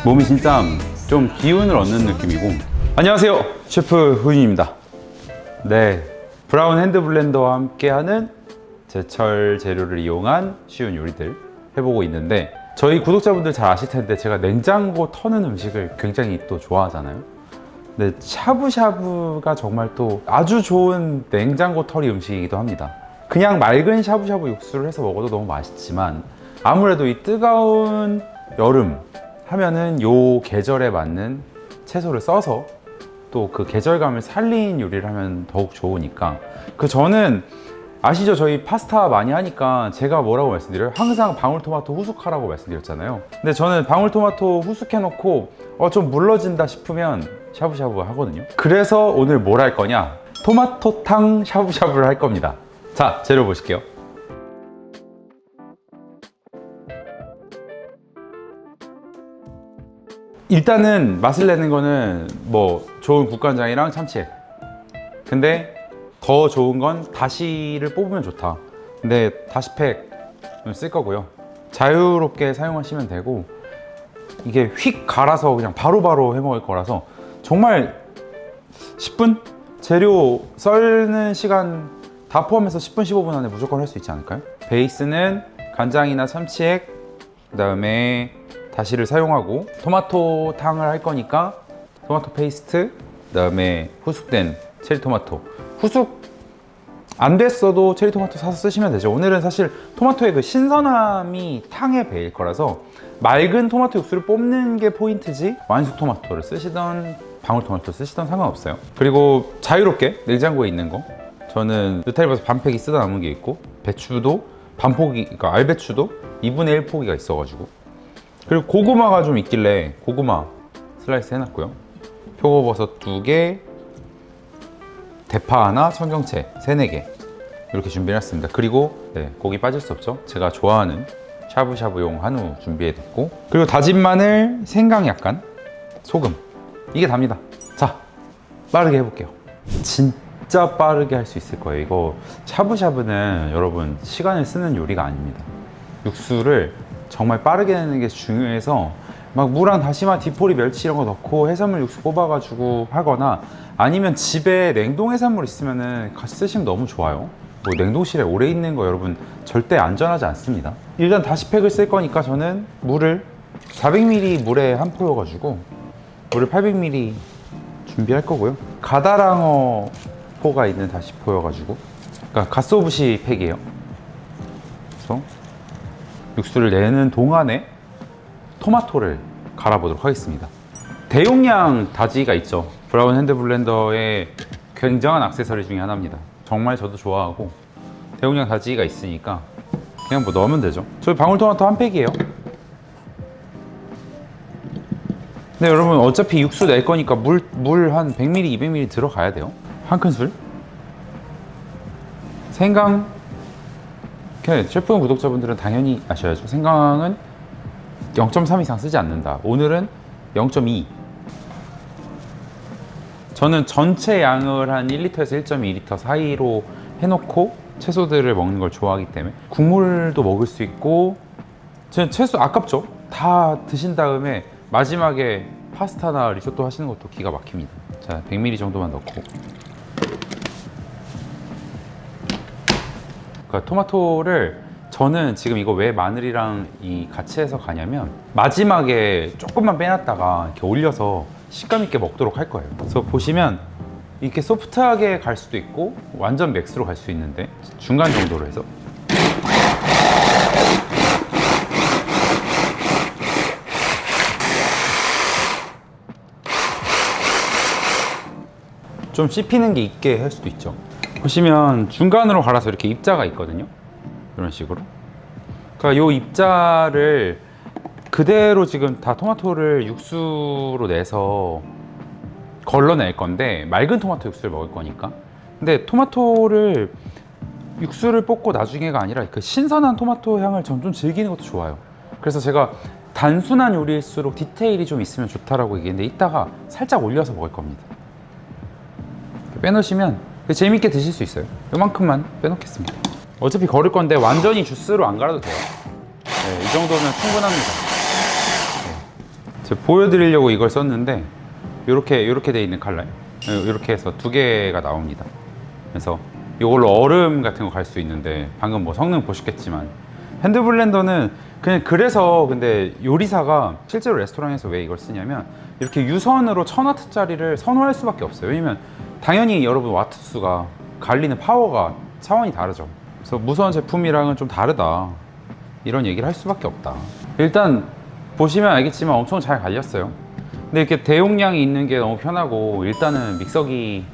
몸이 진짜 좀 기운을 얻는 느낌이고. 안녕하세요, 셰프 훈입니다. 네, 브라운 핸드 블렌더와 함께하는 제철 재료를 이용한 쉬운 요리들 해보고 있는데, 저희 구독자분들 잘 아실 텐데 제가 냉장고 터는 음식을 굉장히 또 좋아하잖아요. 근데 샤브샤브가 정말 또 아주 좋은 냉장고 털이 음식이기도 합니다. 그냥 맑은 샤브샤브 육수를 해서 먹어도 너무 맛있지만, 아무래도 이 뜨거운 여름 하면은 요 계절에 맞는 채소를 써서 또 그 계절감을 살린 요리를 하면 더욱 좋으니까. 저는 아시죠? 저희 파스타 많이 하니까 제가 뭐라고 말씀드려요? 항상 방울토마토 후숙하라고 말씀드렸잖아요. 근데 저는 방울토마토 후숙해놓고 좀 물러진다 싶으면 샤브샤브 하거든요. 그래서 오늘 뭘 할 거냐? 토마토탕 샤브샤브를 할 겁니다. 자, 재료 보실게요. 일단은 맛을 내는 거는 뭐 좋은 국간장이랑 참치액. 근데 더 좋은 건 다시를 뽑으면 좋다. 근데 다시팩을 쓸 거고요. 자유롭게 사용하시면 되고, 이게 휙 갈아서 그냥 바로바로 해 먹을 거라서 정말 10분? 재료 썰는 시간 다 포함해서 10분, 15분 안에 무조건 할 수 있지 않을까요? 베이스는 간장이나 참치액, 그 다음에 다시를 사용하고, 토마토탕을 할 거니까 토마토 페이스트, 그 다음에 후숙된 체리토마토. 후숙 안 됐어도 체리토마토 사서 쓰시면 되죠. 오늘은 사실 토마토의 그 신선함이 탕에 배일 거라서 맑은 토마토 육수를 뽑는 게 포인트지, 완숙 토마토를 쓰시던 방울토마토 쓰시던 상관없어요. 그리고 자유롭게 냉장고에 있는 거, 저는 느타리버섯 반팩이 쓰다 남은 게 있고, 배추도 반포기, 그러니까 알배추도 2분의 1 포기가 있어가지고, 그리고 고구마가 좀 있길래 고구마 슬라이스 해놨고요. 표고버섯 2개, 대파 하나, 청경채 3, 4개 이렇게 준비해놨습니다. 그리고 고기 빠질 수 없죠. 제가 좋아하는 샤브샤브용 한우 준비해뒀고, 그리고 다진 마늘, 생강 약간, 소금, 이게 답니다. 자, 빠르게 해볼게요. 진짜 빠르게 할 수 있을 거예요. 이거 샤브샤브는 여러분 시간을 쓰는 요리가 아닙니다. 육수를 정말 빠르게 내는 게 중요해서 막 무랑 다시마, 디포리, 멸치 이런 거 넣고 해산물 육수 뽑아가지고 하거나, 아니면 집에 냉동 해산물 있으면은 같이 쓰시면 너무 좋아요. 뭐 냉동실에 오래 있는 거 여러분 절대 안전하지 않습니다. 일단 다시팩을 쓸 거니까 저는 물을 400ml 물에 한 포여가지고 물을 800ml 준비할 거고요. 가다랑어 포가 있는 다시포여가지고, 그러니까 가스오부시 팩이에요. 그래서 육수를 내는 동안에 토마토를 갈아보도록 하겠습니다. 대용량 다지기가 있죠. 브라운 핸드 블렌더의 굉장한 액세서리 중에 하나입니다. 정말 저도 좋아하고, 대용량 다지기가 있으니까 그냥 뭐 넣으면 되죠. 저희 방울토마토 한 팩이에요. 근데 여러분 어차피 육수 낼 거니까 물 한 100ml, 200ml 들어가야 돼요. 한 큰술. 생강, 셰프 구독자분들은 당연히 아셔야죠. 생강은 0.3 이상 쓰지 않는다. 오늘은 0.2. 저는 전체 양을 한 1리터에서 1.2리터 사이로 해놓고 채소들을 먹는 걸 좋아하기 때문에 국물도 먹을 수 있고, 저는 채소 아깝죠? 다 드신 다음에 마지막에 파스타나 리조또 하시는 것도 기가 막힙니다. 자, 100ml 정도만 넣고, 그러니까 토마토를, 저는 지금 이거 왜 마늘이랑 같이 해서 가냐면 마지막에 조금만 빼놨다가 이렇게 올려서 식감 있게 먹도록 할 거예요. 그래서 보시면 이렇게 소프트하게 갈 수도 있고 완전 맥스로 갈 수 있는데, 중간 정도로 해서 좀 씹히는 게 있게 할 수도 있죠. 보시면 중간으로 갈아서 이렇게 입자가 있거든요. 이런 식으로. 그러니까 이 입자를 그대로 지금 다 토마토를 육수로 내서 걸러낼 건데, 맑은 토마토 육수를 먹을 거니까. 근데 토마토를 육수를 뽑고 나중에가 아니라 그 신선한 토마토 향을 좀 즐기는 것도 좋아요. 그래서 제가 단순한 요리일수록 디테일이 좀 있으면 좋다라고 얘기했는데, 이따가 살짝 올려서 먹을 겁니다. 빼놓으시면 재밌게 드실 수 있어요. 요만큼만 빼놓겠습니다. 어차피 걸을 건데 완전히 주스로 안 갈아도 돼요. 네, 이 정도면 충분합니다. 네. 제가 보여드리려고 이걸 썼는데 이렇게 돼 있는 칼날, 이렇게 해서 두 개가 나옵니다. 그래서 이걸로 얼음 같은 거 갈 수 있는데, 방금 뭐 성능 보셨겠지만 핸드 블렌더는 그냥, 그래서 근데 요리사가 실제로 레스토랑에서 왜 이걸 쓰냐면 이렇게 유선으로 1000W짜리를 선호할 수밖에 없어요. 왜냐면 당연히 여러분 와트 수가, 갈리는 파워가 차원이 다르죠. 그래서 무선 제품이랑은 좀 다르다, 이런 얘기를 할 수밖에 없다. 일단 보시면 알겠지만 엄청 잘 갈렸어요. 근데 이렇게 대용량이 있는 게 너무 편하고, 일단은 믹서기에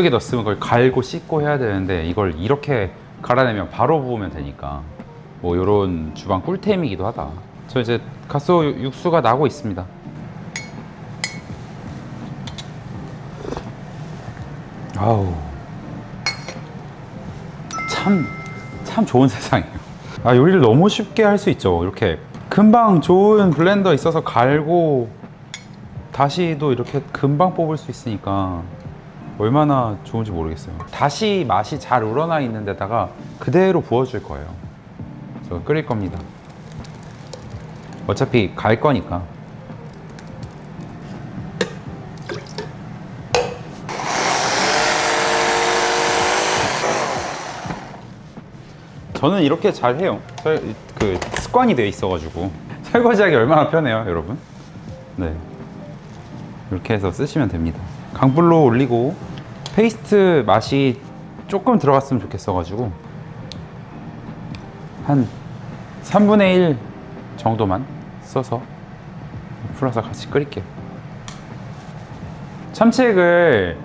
넣었으면 그걸 갈고 씻고 해야 되는데, 이걸 이렇게 갈아내면 바로 부으면 되니까 뭐 요런 주방 꿀템이기도 하다. 저 이제 갓소 육수가 나고 있습니다. 아우, 참 좋은 세상이에요. 아, 요리를 너무 쉽게 할 수 있죠. 이렇게 금방 좋은 블렌더 있어서 갈고 다시도 이렇게 금방 뽑을 수 있으니까 얼마나 좋은지 모르겠어요. 다시 맛이 잘 우러나 있는 데다가 그대로 부어줄 거예요. 그래서 끓일 겁니다. 어차피 갈 거니까. 저는 이렇게 잘 해요. 그 습관이 돼 있어가지고. 설거지하기 얼마나 편해요, 여러분. 네, 이렇게 해서 쓰시면 됩니다. 강불로 올리고, 페이스트 맛이 조금 들어갔으면 좋겠어가지고 한 3분의 1 정도만 써서 풀어서 같이 끓일게요. 참치액을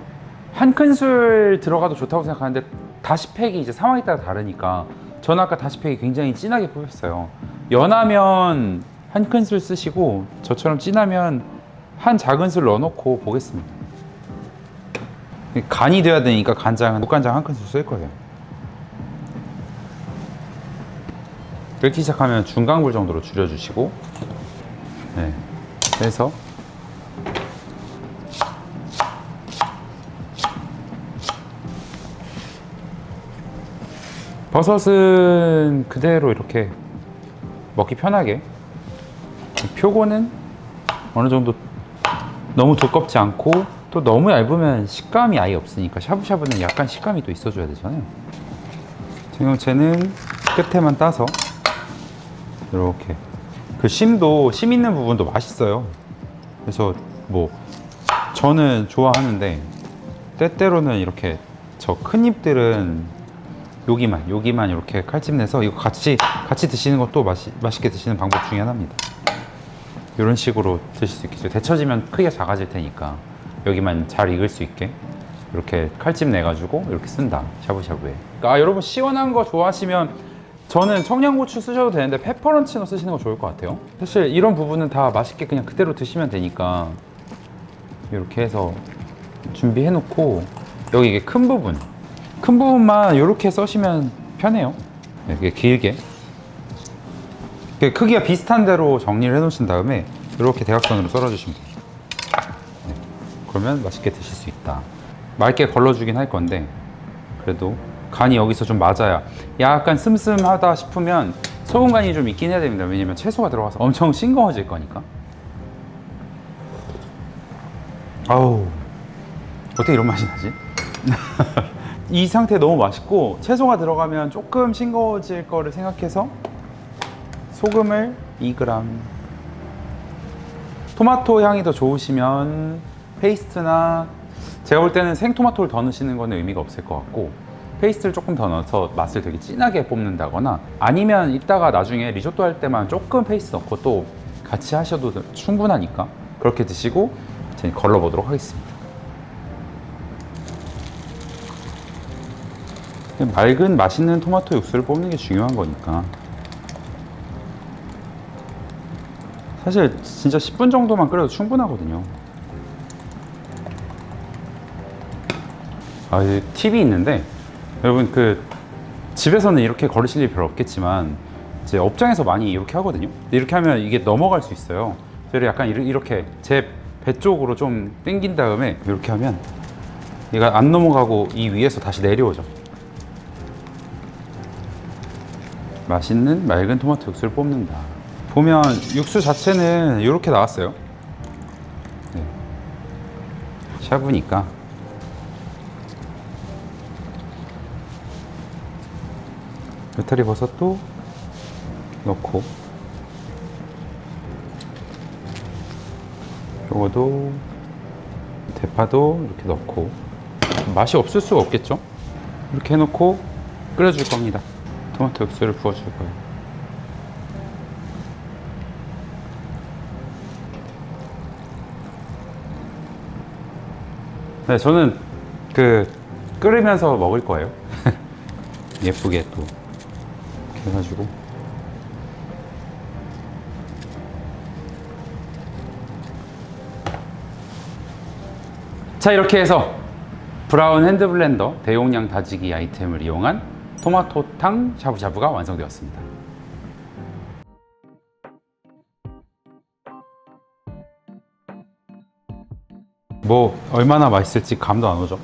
한 큰술 들어가도 좋다고 생각하는데, 다시팩이 이제 상황에 따라 다르니까 저는 아까 다시팩이 굉장히 진하게 뽑혔어요. 연하면 한 큰술 쓰시고, 저처럼 진하면 한 작은술 넣어놓고 보겠습니다. 간이 돼야 되니까 국간장 한 큰술 쓸 거예요. 끓기 시작하면 중강불 정도로 줄여주시고, 네, 그래서 버섯은 그대로 이렇게 먹기 편하게, 표고는 어느 정도 너무 두껍지 않고, 또 너무 얇으면 식감이 아예 없으니까 샤브샤브는 약간 식감이 또 있어줘야 되잖아요. 청경채는 끝에만 따서 이렇게, 그 심 있는 부분도 맛있어요. 그래서 뭐 저는 좋아하는데, 때때로는 이렇게 저 큰 잎들은 여기만 이렇게 칼집 내서 이거 같이 드시는 것도 맛있게 드시는 방법 중에 하나입니다. 이런 식으로 드실 수 있겠죠. 데쳐지면 크기가 작아질 테니까 여기만 잘 익을 수 있게 이렇게 칼집 내가지고 이렇게 쓴다, 샤브샤브에. 여러분 시원한 거 좋아하시면 저는 청양고추 쓰셔도 되는데 페퍼런치노 쓰시는 거 좋을 것 같아요. 사실 이런 부분은 다 맛있게 그냥 그대로 드시면 되니까 이렇게 해서 준비해 놓고, 여기 이게 큰 부분만 이렇게 써시면 편해요. 이렇게 길게 크기가 비슷한 대로 정리를 해 놓으신 다음에 이렇게 대각선으로 썰어 주시면 돼요. 네, 그러면 맛있게 드실 수 있다. 맑게 걸러주긴 할 건데, 그래도 간이 여기서 좀 맞아야, 약간 슴슴하다 싶으면 소금 간이 좀 있긴 해야 됩니다. 왜냐면 채소가 들어가서 엄청 싱거워질 거니까. 아우, 어떻게 이런 맛이 나지? 이 상태 너무 맛있고, 채소가 들어가면 조금 싱거워질 거를 생각해서 소금을 2g. 토마토 향이 더 좋으시면 페이스트나, 제가 볼 때는 생토마토를 더 넣으시는 거는 의미가 없을 것 같고, 페이스트를 조금 더 넣어서 맛을 되게 진하게 뽑는다거나, 아니면 이따가 나중에 리조또 할 때만 조금 페이스트 넣고 또 같이 하셔도 충분하니까 그렇게 드시고 이제 걸러보도록 하겠습니다. 맑은 맛있는 토마토 육수를 뽑는 게 중요한 거니까. 사실 진짜 10분 정도만 끓여도 충분하거든요. 팁이 있는데, 여러분 집에서는 이렇게 걸으실 일이 별로 없겠지만 이제 업장에서 많이 이렇게 하거든요. 이렇게 하면 이게 넘어갈 수 있어요. 그래서 약간 이렇게 제 배 쪽으로 좀 당긴 다음에 이렇게 하면 얘가 안 넘어가고 이 위에서 다시 내려오죠. 맛있는 맑은 토마토 육수를 뽑는다. 보면 육수 자체는 이렇게 나왔어요. 네. 샤브니까 느타리 버섯도 넣고, 요거도 대파도 이렇게 넣고, 맛이 없을 수가 없겠죠? 이렇게 해놓고 끓여줄 겁니다. 토마토 육수를 부어줄 거예요. 네, 저는 끓이면서 먹을 거예요. 예쁘게 또 이렇게 해가지고. 자, 이렇게 해서 브라운 핸드블렌더 대용량 다지기 아이템을 이용한 토마토탕 샤브샤브가 완성되었습니다. 뭐 얼마나 맛있을지 감도 안 오죠?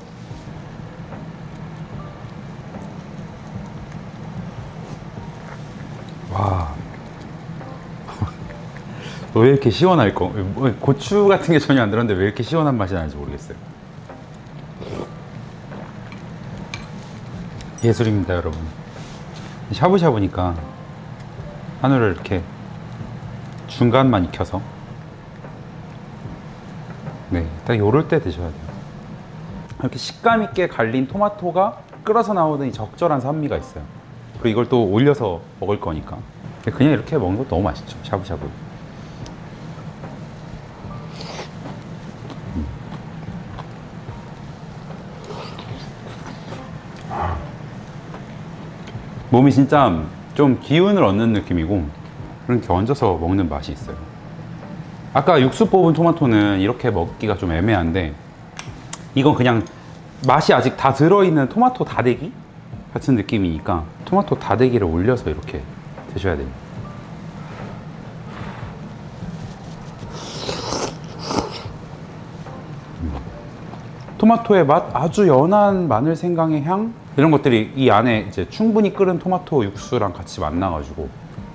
와, 왜 이렇게 시원할 거? 고추 같은 게 전혀 안 들었는데 왜 이렇게 시원한 맛이 나는지 모르겠어요. 예술입니다, 여러분. 샤브샤브니까 하늘을 이렇게 중간만 익혀서, 네, 딱 요럴 때 드셔야 돼요. 이렇게 식감 있게 갈린 토마토가 끓어서 나오는 이 적절한 산미가 있어요. 그리고 이걸 또 올려서 먹을 거니까. 그냥 이렇게 먹는 것도 너무 맛있죠, 샤브샤브. 몸이 진짜 좀 기운을 얻는 느낌이고, 이렇게 얹어서 먹는 맛이 있어요. 아까 육수 뽑은 토마토는 이렇게 먹기가 좀 애매한데, 이건 그냥 맛이 아직 다 들어있는 토마토 다대기 같은 느낌이니까 토마토 다대기를 올려서 이렇게 드셔야 됩니다. 토마토의 맛, 아주 연한 마늘 생강의 향, 이런 것들이 이 안에 이제 충분히 끓은 토마토 육수랑 같이 만나가지고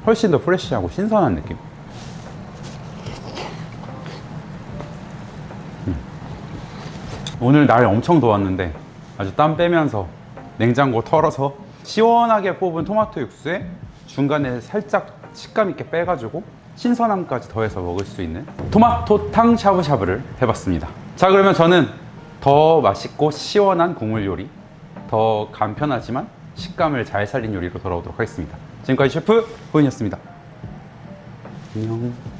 훨씬 더 프레쉬하고 신선한 느낌. 오늘 날 엄청 더웠는데 아주 땀 빼면서 냉장고 털어서 시원하게 뽑은 토마토 육수에 중간에 살짝 식감 있게 빼가지고 신선함까지 더해서 먹을 수 있는 토마토탕 샤브샤브를 해봤습니다. 자, 그러면 저는 더 맛있고 시원한 국물 요리, 더 간편하지만 식감을 잘 살린 요리로 돌아오도록 하겠습니다. 지금까지 셰프 호윤이었습니다. 안녕.